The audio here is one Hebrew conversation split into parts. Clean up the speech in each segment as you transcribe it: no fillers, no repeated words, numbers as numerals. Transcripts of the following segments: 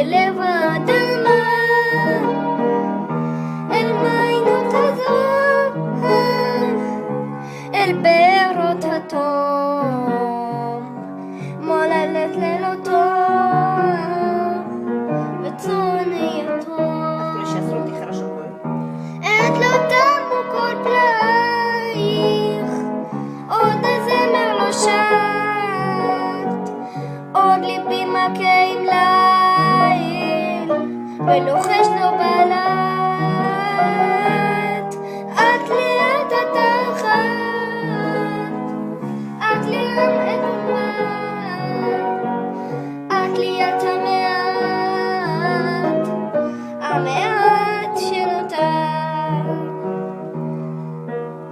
בלב האדמה, אל מעיינות הזוהר, אל בארות התום, מולדת לילותו וצאן יתום. את לא תמו כל פלאייך, עוד הזמר לא שט, עוד ליבי מכה עם ליל ולוחש לו בלט. את לי את התחת, את לי המאומה, את לי את המעט, המעט שנותר.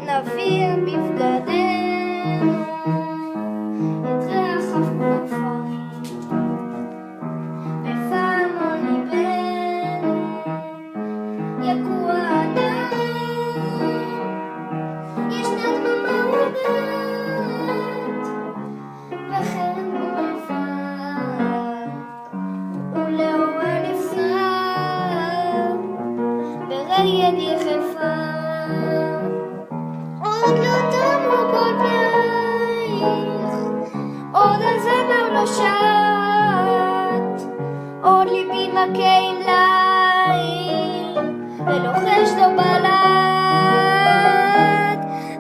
נביע בבגדינו את ריח עפעפרים, בפעמון ליבנו יקוע עדיין. ישנה דממה רועדת וחרב מורעפת, ולאורה נפסר ברגל יחפה. עוד לא תמו כל פלאייך, עוד הזמר לא שט, עוד ליבי מכה עם ליל ולוחש לו בלט.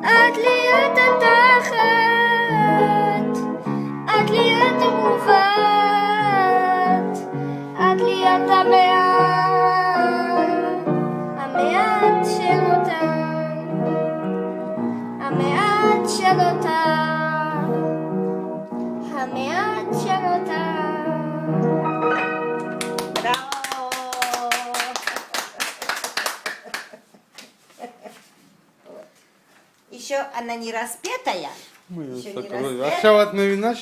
את לי את התחת, את לי את המובט, את לי את המעט, המעט שנותר, המעט שנותר, המעט שנותר. Еще она не распетая. Еще не עכשיו את מבינה